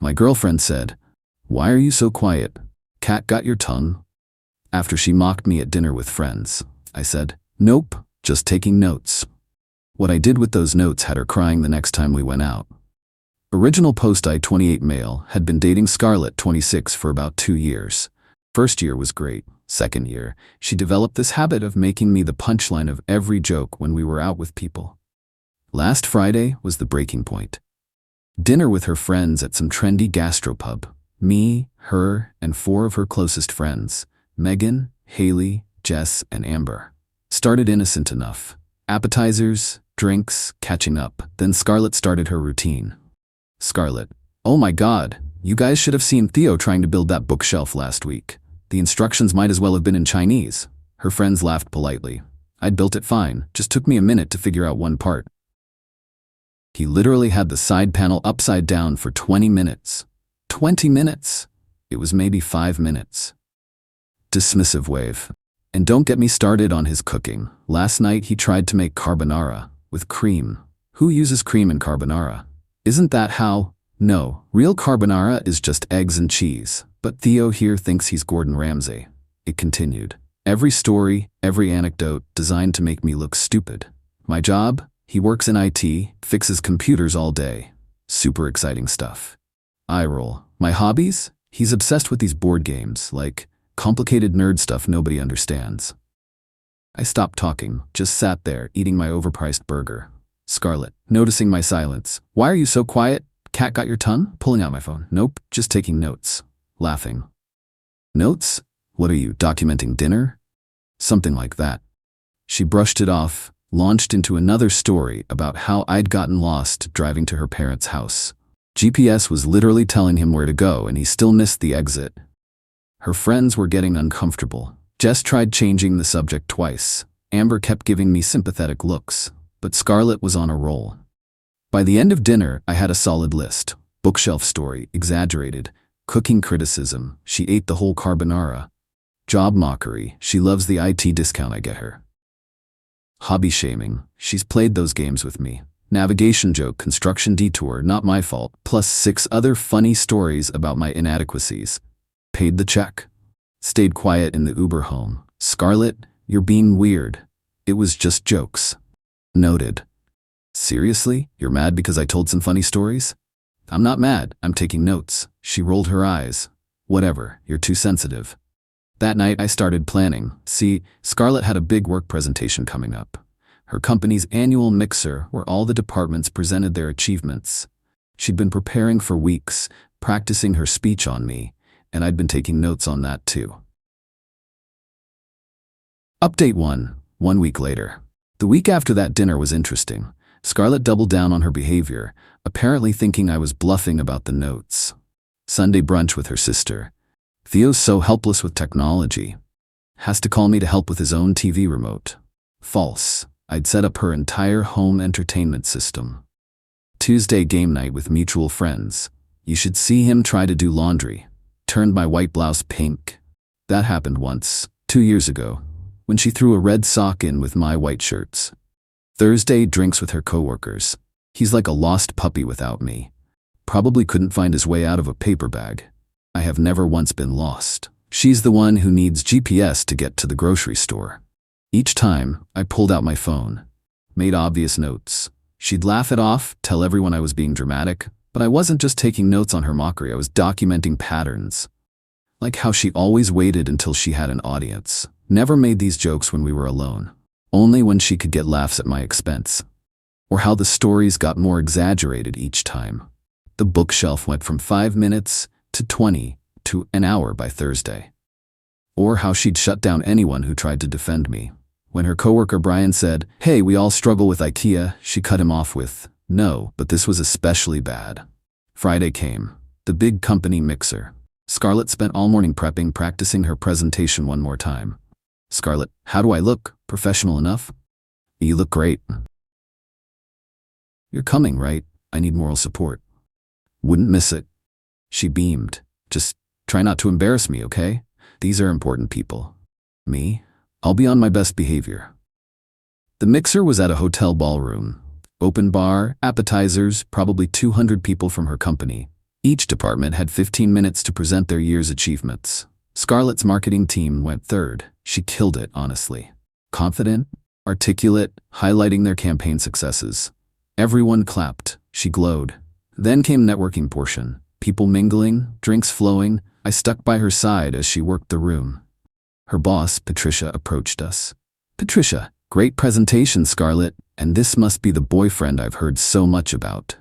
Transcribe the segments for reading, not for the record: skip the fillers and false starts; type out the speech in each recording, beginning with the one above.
My girlfriend said, "Why are you so quiet? Cat got your tongue?" After she mocked me at dinner with friends, I said, "Nope, just taking notes." What I did with those notes had her crying the next time we went out. Original post: I, 28 male, had been dating Scarlet, 26, for about 2 years. First year was great. Second year, she developed this habit of making me the punchline of every joke when we were out with people. Last Friday was the breaking point. Dinner with her friends at some trendy gastropub. Me, her, and 4 of her closest friends, Megan, Haley, Jess, and Amber. Started innocent enough. Appetizers, drinks, catching up. Then Scarlet started her routine. Scarlet: "Oh my God, you guys should have seen Theo trying to build that bookshelf last week. The instructions might as well have been in Chinese." Her friends laughed politely. "I'd built it fine, just took me a minute to figure out one part." He literally had the side panel upside down for 20 minutes. 20 minutes! It was maybe 5 minutes. Dismissive wave. And don't get me started on his cooking. Last night he tried to make carbonara with cream. Who uses cream in carbonara? Isn't that how? No, real carbonara is just eggs and cheese. But Theo here thinks he's Gordon Ramsay. It continued. Every story, every anecdote designed to make me look stupid. My job? He works in IT, fixes computers all day. Super exciting stuff. Eye roll. My hobbies? He's obsessed with these board games, like complicated nerd stuff nobody understands. I stopped talking, just sat there eating my overpriced burger. Scarlet, noticing my silence. "Why are you so quiet? Cat got your tongue?" Pulling out my phone. "Nope, just taking notes." Laughing. "Notes? What are you, documenting dinner?" Something like that. She brushed it off, launched into another story about how I'd gotten lost driving to her parents' house. GPS was literally telling him where to go and he still missed the exit. Her friends were getting uncomfortable. Jess tried changing the subject twice. Amber kept giving me sympathetic looks, but Scarlet was on a roll. By the end of dinner, I had a solid list. Bookshelf story, exaggerated. Cooking criticism, she ate the whole carbonara. Job mockery, she loves the IT discount I get her. Hobby shaming, she's played those games with me. Navigation joke, construction detour, not my fault, plus 6 other funny stories about my inadequacies. Paid the check. Stayed quiet in the Uber home. Scarlet, you're being weird. It was just jokes. Noted. Seriously? You're mad because I told some funny stories? I'm not mad, I'm taking notes. She rolled her eyes. Whatever, you're too sensitive. That night I started planning. See, Scarlet had a big work presentation coming up. Her company's annual mixer where all the departments presented their achievements. She'd been preparing for weeks, practicing her speech on me, and I'd been taking notes on that too. Update 1, 1 week later. The week after that dinner was interesting. Scarlet doubled down on her behavior, apparently thinking I was bluffing about the notes. Sunday brunch with her sister. Theo's so helpless with technology. Has to call me to help with his own TV remote. False. I'd set up her entire home entertainment system. Tuesday game night with mutual friends. You should see him try to do laundry. Turned my white blouse pink. That happened once, 2 years ago, when she threw a red sock in with my white shirts. Thursday drinks with her coworkers. He's like a lost puppy without me. Probably couldn't find his way out of a paper bag. I have never once been lost. She's the one who needs GPS to get to the grocery store. Each time, I pulled out my phone. Made obvious notes. She'd laugh it off, tell everyone I was being dramatic, but I wasn't just taking notes on her mockery, I was documenting patterns. Like how she always waited until she had an audience. Never made these jokes when we were alone. Only when she could get laughs at my expense. Or how the stories got more exaggerated each time. The bookshelf went from 5 minutes to 20 to an hour by Thursday. Or how she'd shut down anyone who tried to defend me. When her coworker Brian said, "Hey, we all struggle with IKEA," she cut him off with, "No, but this was especially bad." Friday came. The big company mixer. Scarlet spent all morning prepping, practicing her presentation one more time. Scarlet, how do I look? Professional enough? You look great. You're coming, right? I need moral support. Wouldn't miss it. She beamed. Just try not to embarrass me, okay? These are important people. Me? I'll be on my best behavior. The mixer was at a hotel ballroom. Open bar, appetizers, probably 200 people from her company. Each department had 15 minutes to present their year's achievements. Scarlet's marketing team went third. She killed it, honestly. Confident, articulate, highlighting their campaign successes. Everyone clapped. She glowed. Then came networking portion. People mingling, drinks flowing. I stuck by her side as she worked the room. Her boss, Patricia, approached us. "Patricia, great presentation, Scarlet, and this must be the boyfriend I've heard so much about."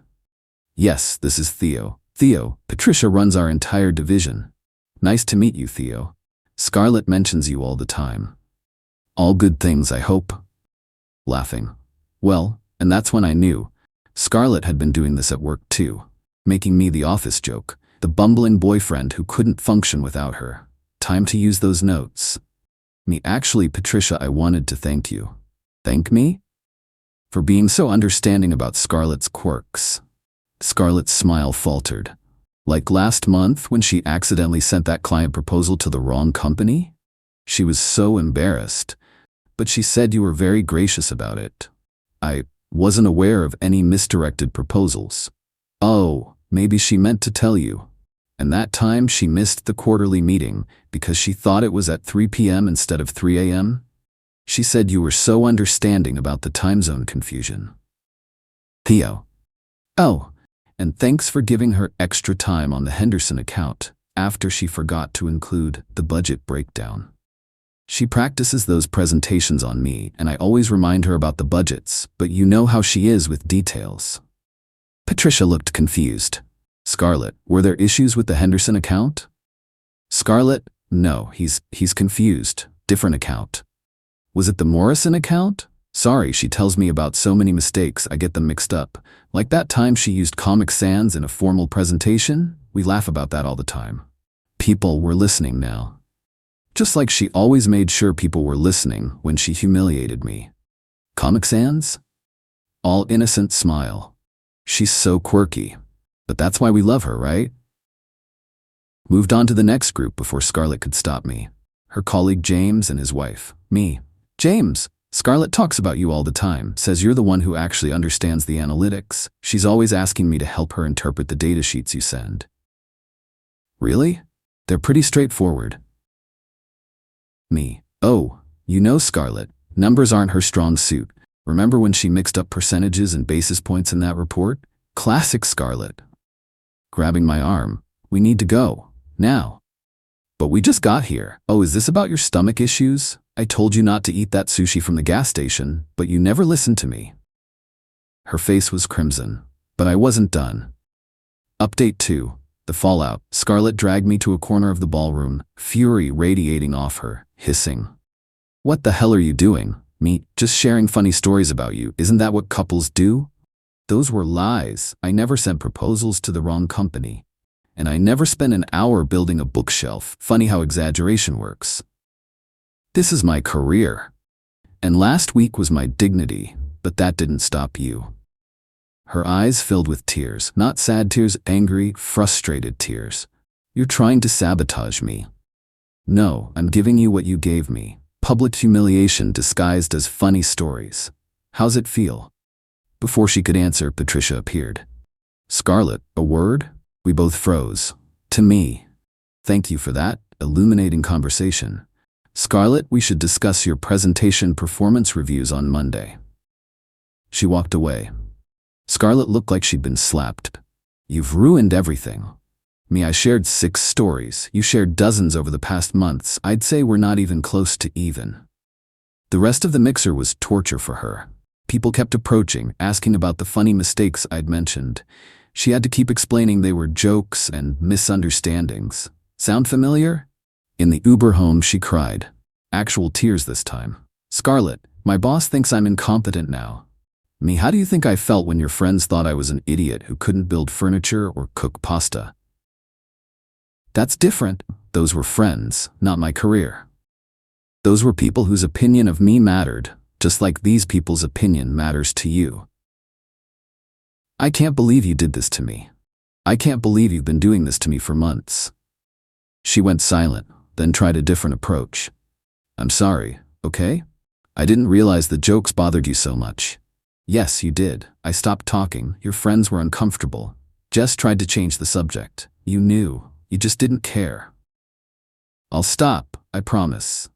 "Yes, this is Theo." "Theo, Patricia runs our entire division." "Nice to meet you, Theo. Scarlet mentions you all the time." "All good things, I hope." Laughing. Well, and that's when I knew. Scarlet had been doing this at work too, making me the office joke, the bumbling boyfriend who couldn't function without her. Time to use those notes. Actually, Patricia, I wanted to thank you. Thank me? For being so understanding about Scarlet's quirks. Scarlet's smile faltered. Like last month when she accidentally sent that client proposal to the wrong company? She was so embarrassed. But she said you were very gracious about it. I wasn't aware of any misdirected proposals. Oh, maybe she meant to tell you. And that time she missed the quarterly meeting because she thought it was at 3 p.m. instead of 3 a.m. She said you were so understanding about the time zone confusion. Theo. Oh, and thanks for giving her extra time on the Henderson account after she forgot to include the budget breakdown. She practices those presentations on me, and I always remind her about the budgets, but you know how she is with details. Patricia looked confused. Scarlet, were there issues with the Henderson account? Scarlet, no, he's confused. Different account. Was it the Morrison account? Sorry, she tells me about so many mistakes I get them mixed up. Like that time she used Comic Sans in a formal presentation? We laugh about that all the time. People were listening now. Just like she always made sure people were listening when she humiliated me. Comic Sans? All innocent smile. She's so quirky. But that's why we love her, right? Moved on to the next group before Scarlet could stop me. Her colleague James and his wife. Me. James, Scarlet talks about you all the time, says you're the one who actually understands the analytics. She's always asking me to help her interpret the data sheets you send. Really? They're pretty straightforward. Me. Oh, you know Scarlet. Numbers aren't her strong suit. Remember when she mixed up percentages and basis points in that report? Classic Scarlet. Grabbing my arm. We need to go. Now. But we just got here. Oh, is this about your stomach issues? I told you not to eat that sushi from the gas station, but you never listened to me. Her face was crimson, but I wasn't done. Update 2. The fallout. Scarlet dragged me to a corner of the ballroom, fury radiating off her, hissing. What the hell are you doing? Me, just sharing funny stories about you. Isn't that what couples do? Those were lies. I never sent proposals to the wrong company. And I never spent an hour building a bookshelf. Funny how exaggeration works. This is my career. And last week was my dignity, but that didn't stop you. Her eyes filled with tears, not sad tears, angry, frustrated tears. You're trying to sabotage me. No, I'm giving you what you gave me. Public humiliation disguised as funny stories. How's it feel? Before she could answer, Patricia appeared. Scarlet, a word? We both froze. To me. Thank you for that illuminating conversation. Scarlet, we should discuss your presentation performance reviews on Monday. She walked away. Scarlet looked like she'd been slapped. You've ruined everything. Me, I shared 6 stories. You shared dozens over the past months. I'd say we're not even close to even. The rest of the mixer was torture for her. People kept approaching, asking about the funny mistakes I'd mentioned. She had to keep explaining they were jokes and misunderstandings. Sound familiar? In the Uber home, she cried. Actual tears this time. Scarlet, my boss thinks I'm incompetent now. Me, how do you think I felt when your friends thought I was an idiot who couldn't build furniture or cook pasta? That's different. Those were friends, not my career. Those were people whose opinion of me mattered, just like these people's opinion matters to you. I can't believe you did this to me. I can't believe you've been doing this to me for months. She went silent, then tried a different approach. I'm sorry, okay? I didn't realize the jokes bothered you so much. Yes, you did. I stopped talking. Your friends were uncomfortable. Jess tried to change the subject. You knew. You just didn't care. I'll stop, I promise.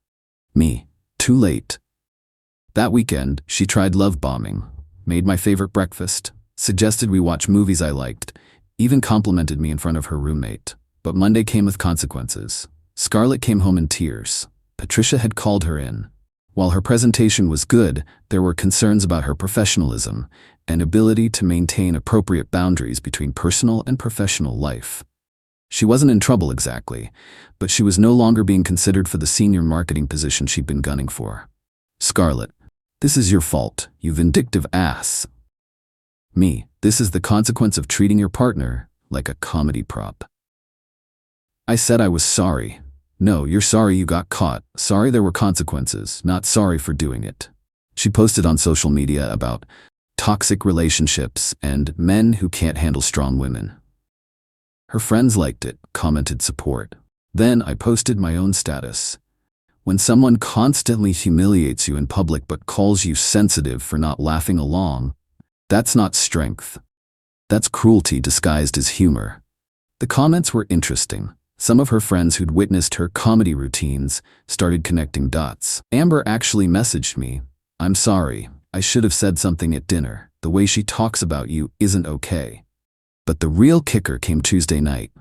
Me. Too late. That weekend, she tried love bombing, made my favorite breakfast, suggested we watch movies I liked, even complimented me in front of her roommate. But Monday came with consequences. Scarlet came home in tears. Patricia had called her in. While her presentation was good, there were concerns about her professionalism and ability to maintain appropriate boundaries between personal and professional life. She wasn't in trouble exactly, but she was no longer being considered for the senior marketing position she'd been gunning for. Scarlet, this is your fault, you vindictive ass. Me, this is the consequence of treating your partner like a comedy prop. I said I was sorry. No, you're sorry you got caught. Sorry there were consequences, not sorry for doing it. She posted on social media about toxic relationships and men who can't handle strong women. Her friends liked it, commented support. Then I posted my own status. When someone constantly humiliates you in public but calls you sensitive for not laughing along, that's not strength. That's cruelty disguised as humor. The comments were interesting. Some of her friends who'd witnessed her comedy routines started connecting dots. Amber actually messaged me, I'm sorry, I should have said something at dinner. The way she talks about you isn't okay. But the real kicker came Tuesday night.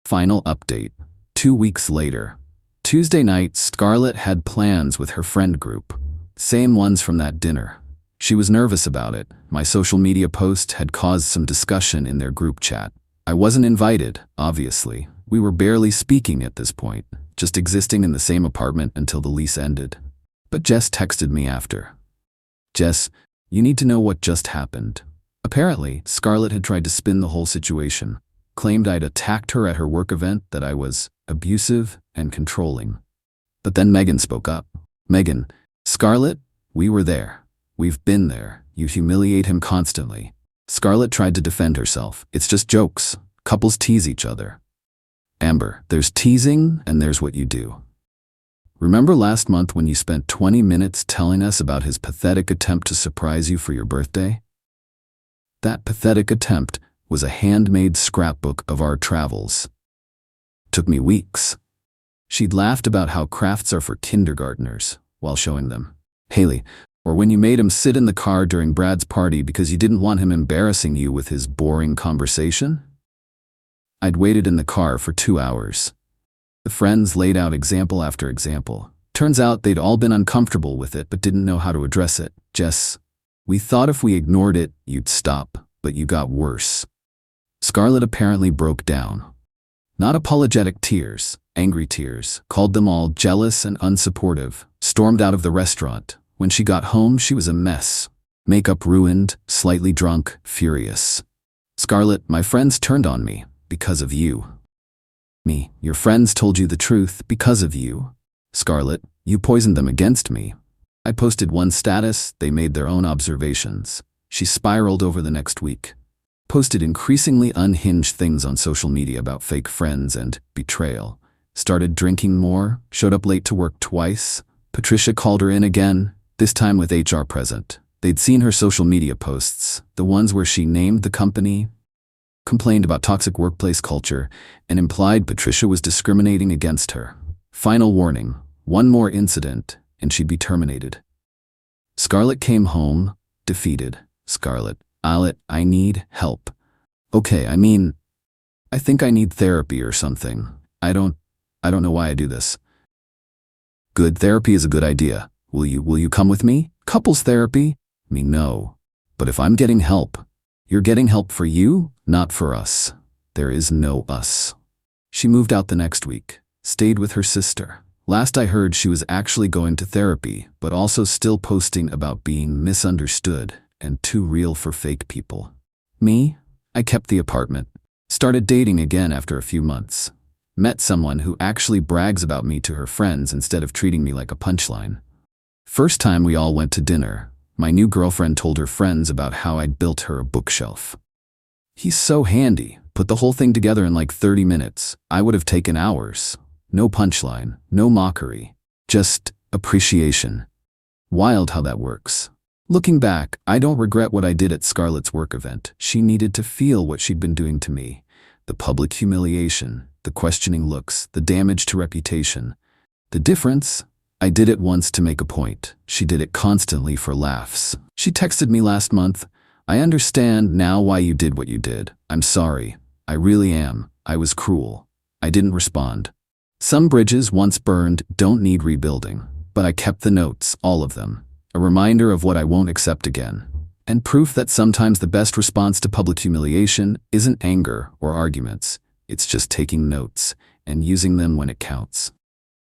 Final update. 2 weeks later. Tuesday night, Scarlet had plans with her friend group. Same ones from that dinner. She was nervous about it. My social media post had caused some discussion in their group chat. I wasn't invited, obviously. We were barely speaking at this point, just existing in the same apartment until the lease ended. But Jess texted me after. Jess, you need to know what just happened. Apparently, Scarlet had tried to spin the whole situation, claimed I'd attacked her at her work event, that I was abusive and controlling. But then Megan spoke up. Megan, Scarlet, we were there. We've been there. You humiliate him constantly. Scarlet tried to defend herself. It's just jokes. Couples tease each other. Amber, there's teasing and there's what you do. Remember last month when you spent 20 minutes telling us about his pathetic attempt to surprise you for your birthday? That pathetic attempt was a handmade scrapbook of our travels. Took me weeks. She'd laughed about how crafts are for kindergartners while showing them. Haley, or when you made him sit in the car during Brad's party because you didn't want him embarrassing you with his boring conversation? I'd waited in the car for 2 hours. The friends laid out example after example. Turns out they'd all been uncomfortable with it but didn't know how to address it. Jess, we thought if we ignored it, you'd stop, but you got worse. Scarlet apparently broke down. Not apologetic tears, angry tears, called them all jealous and unsupportive, stormed out of the restaurant. When she got home, she was a mess. Makeup ruined, slightly drunk, furious. Scarlet, my friends turned on me. Because of you. Me, your friends told you the truth because of you. Scarlet, you poisoned them against me. I posted one status, they made their own observations. She spiraled over the next week. Posted increasingly unhinged things on social media about fake friends and betrayal. Started drinking more, showed up late to work twice. Patricia called her in again, this time with HR present. They'd seen her social media posts, the ones where she named the company, complained about toxic workplace culture, and implied Patricia was discriminating against her. Final warning, one more incident, and she'd be terminated. Scarlet came home, defeated. Scarlet, I need help. Okay, I think I need therapy or something. I don't know why I do this. Good, therapy is a good idea. Will you come with me? Couples therapy? Me, no. But if I'm getting help, you're getting help for you, not for us. There is no us. She moved out the next week, stayed with her sister. Last I heard, she was actually going to therapy, but also still posting about being misunderstood and too real for fake people. Me? I kept the apartment. Started dating again after a few months. Met someone who actually brags about me to her friends instead of treating me like a punchline. First time we all went to dinner, my new girlfriend told her friends about how I'd built her a bookshelf. He's so handy, put the whole thing together in like 30 minutes. I would have taken hours. No punchline, no mockery, just appreciation. Wild how that works. Looking back, I don't regret what I did at Scarlet's work event. She needed to feel what she'd been doing to me. The public humiliation, the questioning looks, the damage to reputation. The difference? I did it once to make a point. She did it constantly for laughs. She texted me last month, "I understand now why you did what you did. I'm sorry. I really am. I was cruel." I didn't respond. Some bridges once burned don't need rebuilding, but I kept the notes, all of them. A reminder of what I won't accept again. And proof that sometimes the best response to public humiliation isn't anger or arguments. It's just taking notes and using them when it counts.